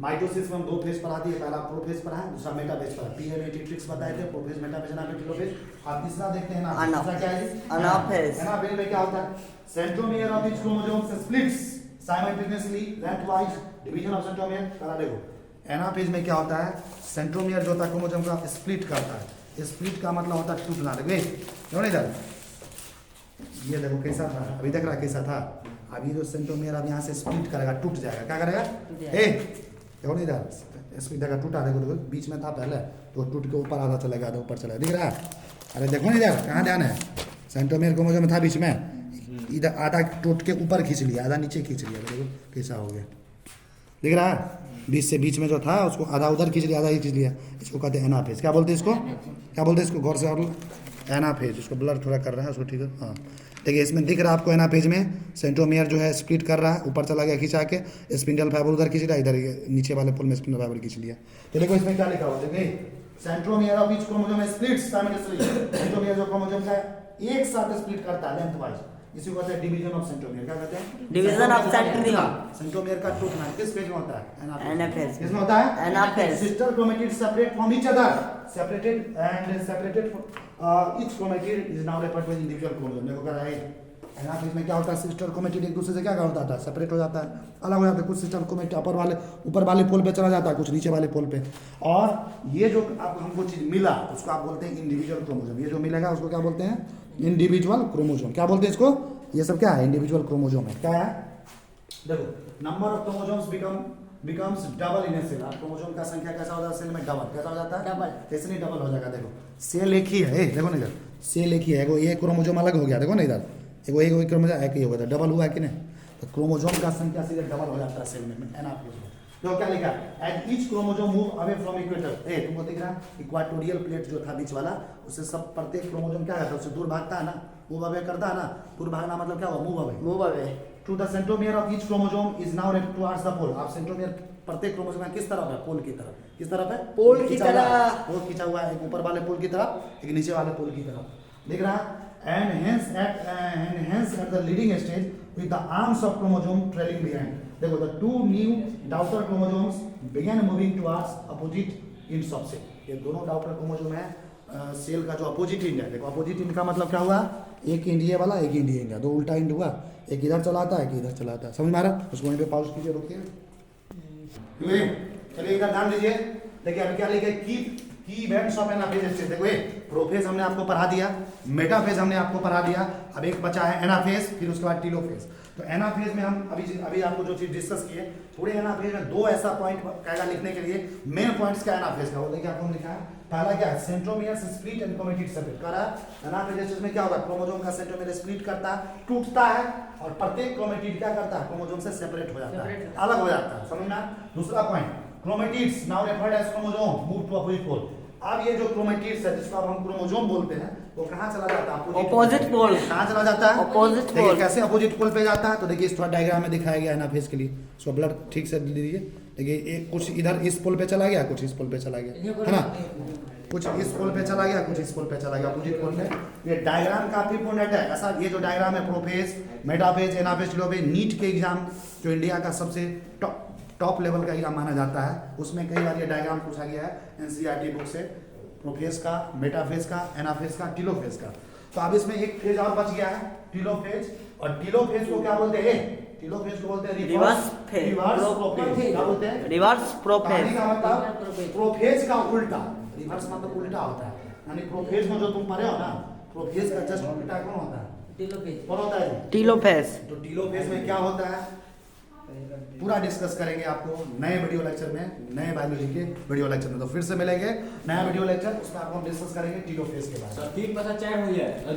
Mitosis में हम 2 phase पढ़ा दिए, पहला प्रोफेज पढ़ा है, दूसरा मेटाफेज पढ़ा, पीएमएटी ट्रिक्स बताए थे, प्रोफेज, मेटाफेज, एनाफेज, टेलोफेज। अब तीसरा देखते हैं ना, तीसरा क्या है जी? एनाफेज। एनाफेज में क्या होता है? Centromere of each chromosome splits simultaneously lengthwise division of centromere. करा देखो, एनाफेज में क्या होता है? सेंट्रोमियर जो होता है क्रोमोसोम का स्प्लिट करता है। स्प्लिट का मतलब होता है टूटना। देखो इधर, ये देखो कैसा था, अभी देख रहा कैसा था। अब ये जो सेंट्रोमियर अब यहाँ से स्प्लिट करेगा, टूट जाएगा। क्या करेगा? देखो नहीं इधर, इसको जगह टूटा, देखो देखो बीच में था पहले, तो टूट के ऊपर आधा चलेगा, तो ऊपर चलेगा, दिख रहा है? अरे देखो नहीं इधर, कहाँ ध्यान है? सेंट्रोमियर क्रोमोसोम में था बीच में, इधर आधा टूट के ऊपर खींच लिया, आधा नीचे खींच लिया, देखो कैसा हो गया, दिख रहा है? बीच में जो था उसको आधा उधर खींच लिया, आधा ही खींच लिया। इसको कहते हैं एनाफेज। क्या बोलते हैं इसको? क्या बोलते हैं इसको? गौर से और एनाफेज। उसको ब्लर थोड़ा कर रहा है उसको, ठीक है? हाँ, देखिए इसमें दिख रहा है आपको एनाफेज में सेंट्रोमियर जो है स्प्लिट कर रहा है, ऊपर चला गया खिंचा के, स्पिंडल फाइबर उधर खींच रहा है, इधर नीचे वाले पोल में स्पिंडल फाइबर खींच लिया। तो देखो इसमें क्या लिखा हुआ है, देखिए centromere of each chromosome splits simultaneously. Centromere जो क्रोमोसोम का एक साथ स्प्लिट करता है लेंथवाइज, इसी को कहते हैं डिवीजन ऑफ सेंट्रोमियर। क्या कहते हैं? Division of centromere. सेंट्रोमियर का टूटना किस फेज में होता है? एनाफेज। किसमें होता है? Anaphase. Sister chromatid separate from each other, separated each chromatid is now referred to as individual chromosome. देखो क्या है, एनाफेज में क्या होता है? सिस्टर क्रोमेटिड एक दूसरे से क्या होता है? सेपरेट हो जाता है, अलग हो जाता है। कुछ सिस्टर क्रोमेटिड ऊपर वाले पोल पे चला जाता है, कुछ नीचे वाले पोल पे। और ये जो आप हमको चीज मिला उसको आप बोलते हैं इंडिविजुअल क्रोमोसोम। ये जो मिलेगा उसको क्या बोलते हैं? Individual chromosome. क्या बोलते हैं इसको? ये सब क्या है? इंडिविजुअल क्रोमोसोम है। क्या है? देखो, number of chromosomes becomes double in a cell. Chromosome का संख्या कैसा हो जाता है सेल में? डबल। कैसा हो जाता है? डबल। कैसे नहीं डबल हो जाएगा? देखो सेल एक ही है, देखो ना इधर सेल एक ही है, एगो ये क्रोमोसोम अलग हो गया, देखो ना इधर एगो एक क्रोमोसोम एक ही हो गया, डबल हुआ है कि नहीं? तो क्रोमोसोम का संख्या सीधे डबल हो जाता है सेल में एनाफेज में। तो क्या लिखा? As each chromosome move away from equator. ए तुमको दिख रहा है इक्वाटोरियल प्लेट जो था बीच वाला, उससे सब प्रत्येक क्रोमोसोम क्या करता है? उससे दूर भागता है ना, मूव अवे करता है ना। दूर भागना मतलब क्या हुआ? Move away. To the centromere of each chromosome is now towards the pole. आप सेंट्रोमियर प्रत्येक क्रोमोसोम का किस तरफ है? पोल की तरफ। किस तरफ है? पोल की तरफ। पोल खींचा हुआ है, एक ऊपर वाले पोल की तरफ, एक नीचे वाले पोल की तरफ, दिख रहा है? And hence at the leading stage with the arms of chromosome trailing behind. देखो the two new daughter chromosomes began moving towards opposite ends of cell. ये दोनों daughter chromosome है सेल का जो अपोजिट एंड है। देखो अपोजिट एंड का मतलब क्या हुआ? एक एंड ये वाला, एक एंड ये एंड, दो उल्टा एंड हुआ, एक इधर चलाता है, एक इधर चलाता है। समझ में आ रहा? उसको वहीं पे पॉज कीजिए, रोकिए। चलिए इधर ध्यान दीजिए। देखिए अभी क्या लिखे? की इवेंट्स ऑफ एनाफेज स्टेज। देखो ये प्रोफेज हमने आपको पढ़ा दिया, मेटाफेज हमने आपको पढ़ा दिया, अब एक बचा है एनाफेज, फिर उसके बाद टीलोफेज। तो एनाफेज में हम अभी आपको जो चीज डिस्कस किए, थोड़े एनाफेज में 2 ऐसा पॉइंट कहेगा लिखने के लिए, मेन पॉइंट्स क्या एनाफेज का, वो देखिए आपको लिखा है। पहला क्या है? Centromere split and chromatid separate कर रहा है। एनाफेज स्टेज में क्या होगा? क्रोमोसोम का सेंट्रोमियर स्प्लिट करता है, टूटता है, और प्रत्येक क्रोमेटिड क्या करता है? क्रोमोसोम से सेपरेट हो जाता है, अलग हो जाता है। समझना? दूसरा point, chromatids now referred as chromosome move to opposite pole. अब ये जो क्रोमेटिड्स है जिसको अब हम क्रोमोसोम बोलते हैं, वो कहाँ चला जाता है? Opposite pole. कहाँ चला जाता है? Opposite pole. कैसे अपोजिट पोल पे जाता है? तो देखिए इस थोड़ा डायग्राम में दिखाया गया है एनाफेज के लिए, इसको ब्लर ठीक से दीजिए। देखिए एक कुछ इधर इस पोल पे चला गया, कुछ इस पोल पे चला गया, है ना? कुछ इस पोल पे चला गया, कुछ इस पोल पे चला गया, अपोजिट पोल पे। ये डायग्राम काफी इंपॉर्टेंट है। ऐसा ये जो डायग्राम है prophase, metaphase, anaphase, telophase, NEET के एग्जाम जो इंडिया का सबसे टॉप लेवल का एग्जाम माना जाता है, उसमें कई बार ये डायग्राम पूछा गया है एनसीईआरटी बुक से, प्रोफेज का, मेटाफेज का, एनाफेज का, टीलोफेज का। तो अब इसमें एक फेज और बच गया है, टीलोफेज। और टीलोफेज को क्या बोलते हैं? टीलोफेज को बोलते हैं रिवर्स प्रोफेज। क्या बोलते हैं? रिवर्स प्रोफेज का मतलब प्रोफेज का उल्टा। रिवर्स मतलब उल्टा होता है, यानी प्रोफेज में जो तुम पढ़े हो ना, प्रोफेज का जस्ट उल्टा कौन होता है? टीलोफेज। कौन होता है? टीलोफेज। तो टीलोफेज में क्या होता है पूरा डिस्कस करेंगे आपको नए वीडियो लेक्चर में, नए बायोलॉजी के वीडियो लेक्चर में। तो फिर से मिलेंगे नया वीडियो लेक्चर, उसमें आपको डिस्कस करेंगे टीलोफेज के बारे में। ठीक पता चाय हुई है।